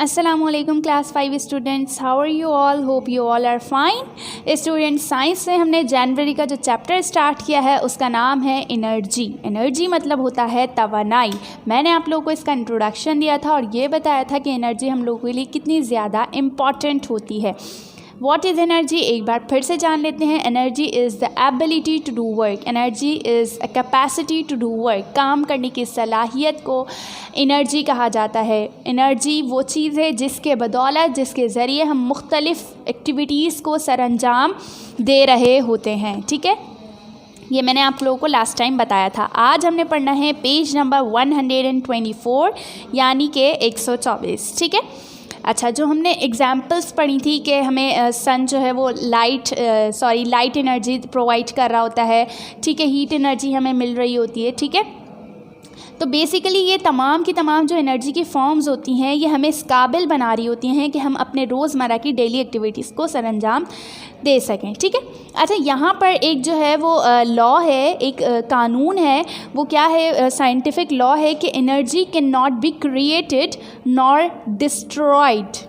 अस्सलामुअलैकुम class 5 students, how are you all? Hope you all are fine. Students, science से हमने जनवरी का जो चैप्टर स्टार्ट किया है उसका नाम है एनर्जी। एनर्जी मतलब होता है तवानाई। मैंने आप लोगों को इसका इंट्रोडक्शन दिया था और ये बताया था कि एनर्जी हम लोगों के लिए कितनी ज़्यादा इम्पॉर्टेंट होती है। व्हाट इज़ एनर्जी, एक बार फिर से जान लेते हैं। Energy is the ability to do work. Energy is a capacity to do work. काम करने की सलाहियत को एनर्जी कहा जाता है। एनर्जी वो चीज़ है जिसके बदौलत, जिसके ज़रिए हम मुख्तलिफ़ एक्टिविटीज़ को सरअंजाम दे रहे होते हैं। ठीक है, ये मैंने आप लोगों को लास्ट टाइम बताया था। आज हमने पढ़ना है पेज नंबर 124 यानी कि 124। ठीक है, अच्छा, जो हमने एग्जाम्पल्स पढ़ी थी कि हमें सन जो है वो लाइट एनर्जी प्रोवाइड कर रहा होता है। ठीक है, हीट एनर्जी हमें मिल रही होती है। ठीक है, तो बेसिकली ये तमाम की तमाम जो एनर्जी की फॉर्म्स होती हैं ये हमें इस काबिल बना रही होती हैं कि हम अपने रोज़मर्रा की डेली एक्टिविटीज़ को सरअंजाम दे सकें। ठीक है, अच्छा, यहाँ पर एक जो है वो लॉ है, एक कानून है। वो क्या है? साइंटिफिक लॉ है कि energy can not be created nor destroyed.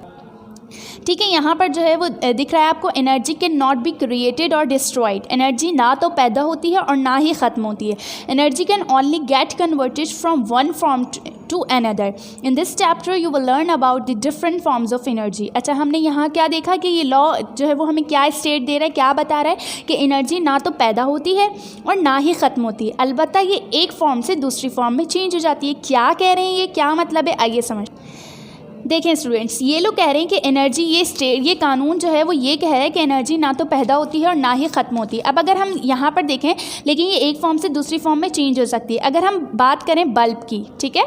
ठीक है, यहाँ पर जो है वो दिख रहा है आपको, energy can not be created और डिस्ट्रॉयड। एनर्जी ना तो पैदा होती है और ना ही ख़त्म होती है। Energy can only get converted from one form to another. In this chapter you will learn about the different forms of energy. अच्छा, हमने यहाँ क्या देखा कि ये लॉ जो है वो हमें क्या स्टेट दे रहा है, क्या बता रहा है कि एनर्जी ना तो पैदा होती है और ना ही ख़त्म होती है, अलबत्ता ये एक फॉर्म से दूसरी फॉर्म में चेंज हो जाती है। क्या कह रहे हैं, ये क्या मतलब है, आइए समझ। देखें स्टूडेंट्स, ये लोग कह रहे हैं कि एनर्जी, ये कानून जो है वो ये कह रहा है कि एनर्जी ना तो पैदा होती है और ना ही ख़त्म होती है। अब अगर हम यहाँ पर देखें, लेकिन ये एक फॉर्म से दूसरी फॉर्म में चेंज हो सकती है। अगर हम बात करें बल्ब की, ठीक है,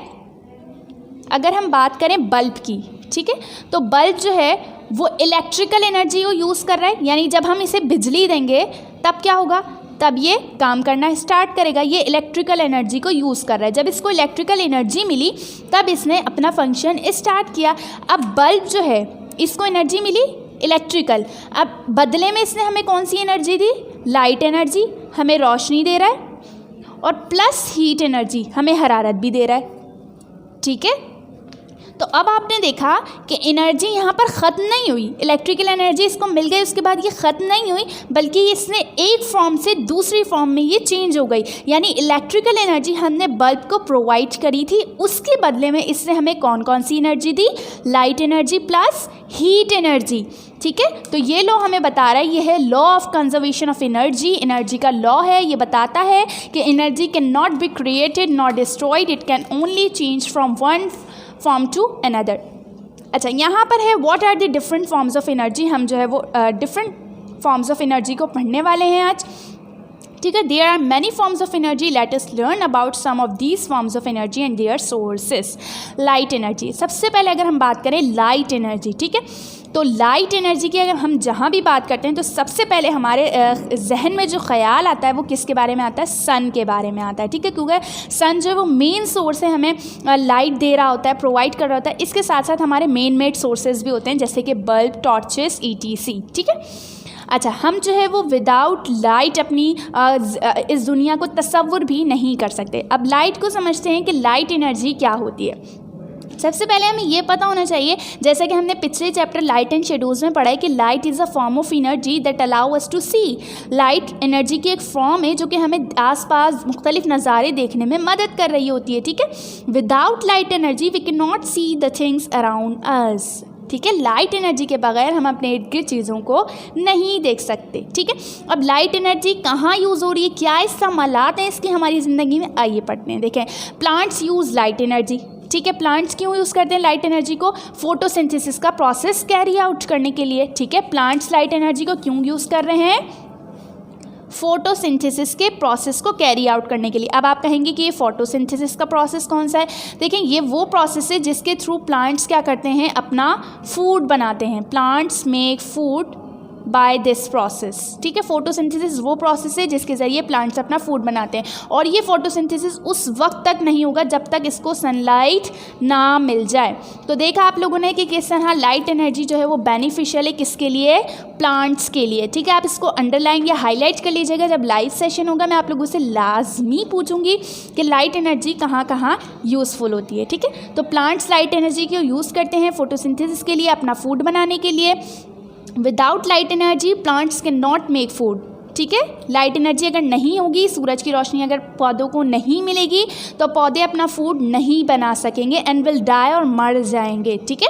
अगर हम बात करें बल्ब की, ठीक है, तो बल्ब जो है वो इलेक्ट्रिकल एनर्जी को यूज़ कर रहा है। यानी जब हम इसे बिजली देंगे तब क्या होगा, तब ये काम करना स्टार्ट करेगा। ये इलेक्ट्रिकल एनर्जी को यूज़ कर रहा है। जब इसको इलेक्ट्रिकल एनर्जी मिली तब इसने अपना फंक्शन स्टार्ट किया। अब बल्ब जो है इसको एनर्जी मिली इलेक्ट्रिकल, अब बदले में इसने हमें कौन सी एनर्जी दी? लाइट एनर्जी, हमें रोशनी दे रहा है, और प्लस हीट एनर्जी, हमें हरारत भी दे रहा है। ठीक है, तो अब आपने देखा कि एनर्जी यहाँ पर ख़त्म नहीं हुई। इलेक्ट्रिकल एनर्जी इसको मिल गई, उसके बाद ये ख़त्म नहीं हुई, बल्कि इसने एक फॉर्म से दूसरी फॉर्म में ये चेंज हो गई। यानी इलेक्ट्रिकल एनर्जी हमने बल्ब को प्रोवाइड करी थी, उसके बदले में इसने हमें कौन कौन सी एनर्जी दी? Light energy plus heat energy. ठीक है, तो ये लॉ हमें बता रहा है, ये है law of conservation of energy. Energy का लॉ है, ये बताता है कि energy can not be created not destroyed, it can only change from one form to another. अच्छा, यहाँ पर है what are the different forms of energy. हम जो है वो डिफरेंट फॉर्म्स ऑफ एनर्जी को पढ़ने वाले हैं आज। ठीक है, there are many forms of energy, let us learn about some of these forms of energy and their sources. Light energy, सबसे पहले अगर हम बात करें लाइट एनर्जी, ठीक है, तो लाइट एनर्जी की अगर हम जहाँ भी बात करते हैं तो सबसे पहले हमारे जहन में जो ख्याल आता है वो किसके बारे में आता है? सन के बारे में आता है। ठीक है, क्योंकि सन जो है वो मेन सोर्स है, हमें लाइट दे रहा होता है, प्रोवाइड कर रहा होता है। इसके साथ साथ हमारे मेन मेड सोर्सेज भी होते हैं, जैसे कि बल्ब, टॉर्चेस, ETC। ठीक है, अच्छा, हम जो है वो विदाउट लाइट अपनी इस दुनिया को तसव्वुर भी नहीं कर सकते। अब लाइट को समझते हैं कि लाइट एनर्जी क्या होती है। सबसे पहले हमें ये पता होना चाहिए, जैसे कि हमने पिछले चैप्टर लाइट एंड शेडोज़ में पढ़ा है, कि light is a form of energy that allow us to see. Light energy की एक फॉर्म है जो कि हमें आसपास मुख्तलिफ नज़ारे देखने में मदद कर रही होती है। ठीक है, without light energy we can not see the things around us. ठीक है, लाइट एनर्जी के बगैर हम अपने इर्द गिर्द चीज़ों को नहीं देख सकते। ठीक है, अब लाइट एनर्जी कहाँ यूज़ हो रही है, क्या इस्तेमालात हैं इसकी हमारी ज़िंदगी में, आइए पढ़ते हैं। देखें, प्लांट्स यूज़ लाइट एनर्जी। ठीक है, प्लांट्स क्यों यूज़ करते हैं लाइट एनर्जी को? फोटोसिंथेसिस का प्रोसेस कैरी आउट करने के लिए। ठीक है, प्लांट्स लाइट एनर्जी को क्यों यूज़ कर रहे हैं? फोटोसिंथेसिस के प्रोसेस को कैरी आउट करने के लिए। अब आप कहेंगे कि ये फोटोसिंथेसिस का प्रोसेस कौन सा है? देखें, ये वो प्रोसेस है जिसके थ्रू प्लांट्स क्या करते हैं? अपना फूड बनाते हैं। Plants make food by this process. ठीक है, फोटोसिंथेसिस वो प्रोसेस है जिसके ज़रिए प्लांट्स अपना फूड बनाते हैं, और ये फोटोसिंथेसिस उस वक्त तक नहीं होगा जब तक इसको सनलाइट ना मिल जाए। तो देखा आप लोगों ने कि किस तरह लाइट एनर्जी जो है वो बेनिफिशियल है किसके लिए, प्लांट्स के लिए। ठीक है, आप इसको अंडरलाइन या हाईलाइट कर लीजिएगा। जब लाइव सेशन होगा मैं आप लोगों से लाजमी पूछूंगी कि लाइट एनर्जी कहाँ कहाँ यूज़फुल होती है। ठीक है, तो प्लांट्स लाइट एनर्जी को यूज़ करते हैं फोटोसिंथेसिस के लिए, अपना फूड बनाने के लिए। Without light energy plants can not make food. ठीक है, लाइट एनर्जी अगर नहीं होगी, सूरज की रोशनी अगर पौधों को नहीं मिलेगी तो पौधे अपना फूड नहीं बना सकेंगे एंड विल डाई, और मर जाएंगे। ठीक है,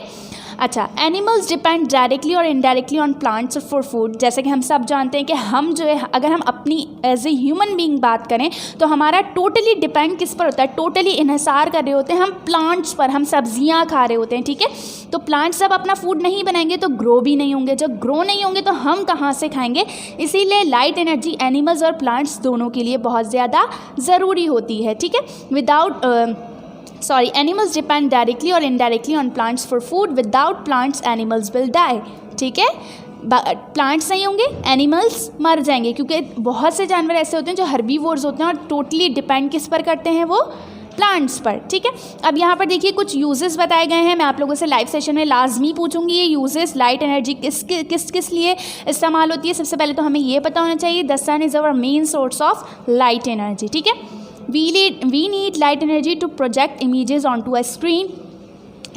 अच्छा, एनिमल्स डिपेंड डायरेक्टली और indirectly on plants for food. जैसे कि हम सब जानते हैं कि हम जो है, अगर हम अपनी एज ए ह्यूमन बीइंग बात करें तो हमारा टोटली डिपेंड किस पर होता है, टोटली इन्हिसार कर रहे होते हैं हम प्लांट्स पर, हम सब्जियां खा रहे होते हैं। ठीक है, तो प्लांट्स जब अपना फूड नहीं बनाएंगे तो ग्रो भी नहीं होंगे, जब ग्रो नहीं होंगे तो हम कहाँ से खाएंगे। इसीलिए लाइट एनर्जी एनिमल्स और प्लांट्स दोनों के लिए बहुत ज़्यादा ज़रूरी होती है। ठीक है, animals depend directly or indirectly on plants for food. Without plants animals will die. ठीक है, प्लांट्स नहीं होंगे एनिमल्स मर जाएंगे, क्योंकि बहुत से जानवर ऐसे होते हैं जो हर्बीवोर्स होते हैं और टोटली डिपेंड किस पर करते हैं, वो प्लांट्स पर। ठीक है, अब यहाँ पर देखिए कुछ यूजेस बताए गए हैं, मैं आप लोगों से लाइव सेशन में लाजमी पूछूंगी ये यूजेस, लाइट एनर्जी किस लिए इस्तेमाल होती है। सबसे पहले तो हमें ये पता होना चाहिए the sun is our main source of light energy. ठीक है, we need light energy to project images onto a screen.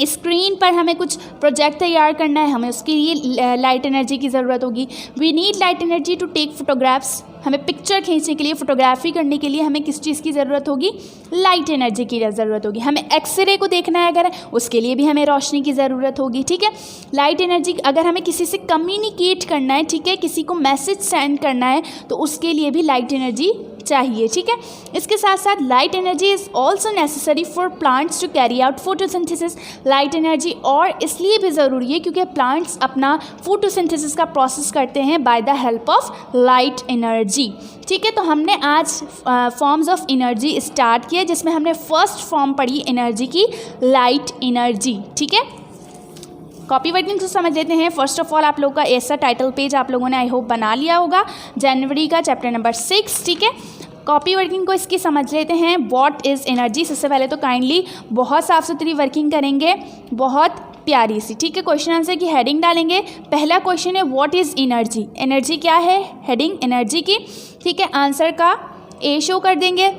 Screen पर हमें कुछ प्रोजेक्ट तैयार करना है, हमें उसके लिए लाइट एनर्जी की ज़रूरत होगी। We need light energy to take photographs, हमें पिक्चर खींचने के लिए, फोटोग्राफी करने के लिए हमें किस चीज़ की ज़रूरत होगी, लाइट एनर्जी की ज़रूरत होगी। हमें एक्सरे को देखना है अगर, उसके लिए भी हमें रोशनी की ज़रूरत होगी। ठीक है, लाइट एनर्जी अगर हमें किसी से कम्युनिकेट करना है, ठीक है, किसी को मैसेज सेंड करना है तो उसके लिए भी लाइट एनर्जी चाहिए। ठीक है, इसके साथ साथ light energy is also necessary for plants to carry out photosynthesis. Light energy और इसलिए भी ज़रूरी है क्योंकि प्लांट्स अपना फोटोसिंथेसिस का प्रोसेस करते हैं by the help of light energy. ठीक है, तो हमने आज फॉर्म्स ऑफ एनर्जी स्टार्ट किया जिसमें हमने फर्स्ट फॉर्म पढ़ी एनर्जी की, लाइट एनर्जी। ठीक है, कॉपी राइटिंग को समझ लेते हैं। फर्स्ट ऑफ ऑल आप लोगों का ऐसा टाइटल पेज आप लोगों ने आई होप बना लिया होगा, जनवरी का चैप्टर नंबर 6। ठीक है, कॉपी वर्किंग को इसकी समझ लेते हैं। व्हाट इज़ एनर्जी, सबसे पहले तो काइंडली बहुत साफ़ सुथरी वर्किंग करेंगे, बहुत प्यारी सी। ठीक है, क्वेश्चन आंसर की हेडिंग डालेंगे। पहला क्वेश्चन है व्हाट इज़ एनर्जी, एनर्जी क्या है, हेडिंग एनर्जी की। ठीक है, आंसर का ए शो कर देंगे।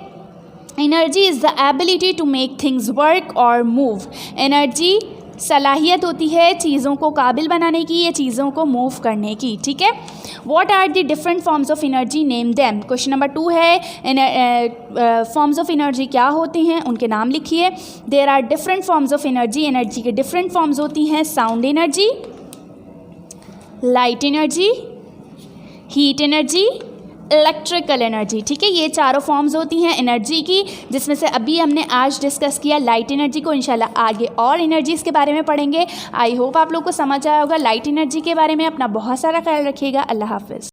Energy is the ability to make things work और मूव। एनर्जी सलाहियत होती है चीज़ों को काबिल बनाने की या चीज़ों को मूव करने की। ठीक है, what are the different forms of energy, name them. Question number 2 है फॉर्म्स ऑफ एनर्जी क्या होती हैं, उनके नाम लिखिए। There are different forms of energy, energy के डिफरेंट फॉर्म्स होती हैं, sound energy, light energy, heat energy, electrical energy. ठीक है, ये चारों फॉर्म्स होती हैं एनर्जी की, जिसमें से अभी हमने आज डिस्कस किया लाइट एनर्जी को। इंशाल्लाह आगे और एनर्जीज़ के बारे में पढ़ेंगे। आई होप आप लोग को समझ आया होगा लाइट एनर्जी के बारे में। अपना बहुत सारा ख्याल रखिएगा। अल्लाह हाफिज़।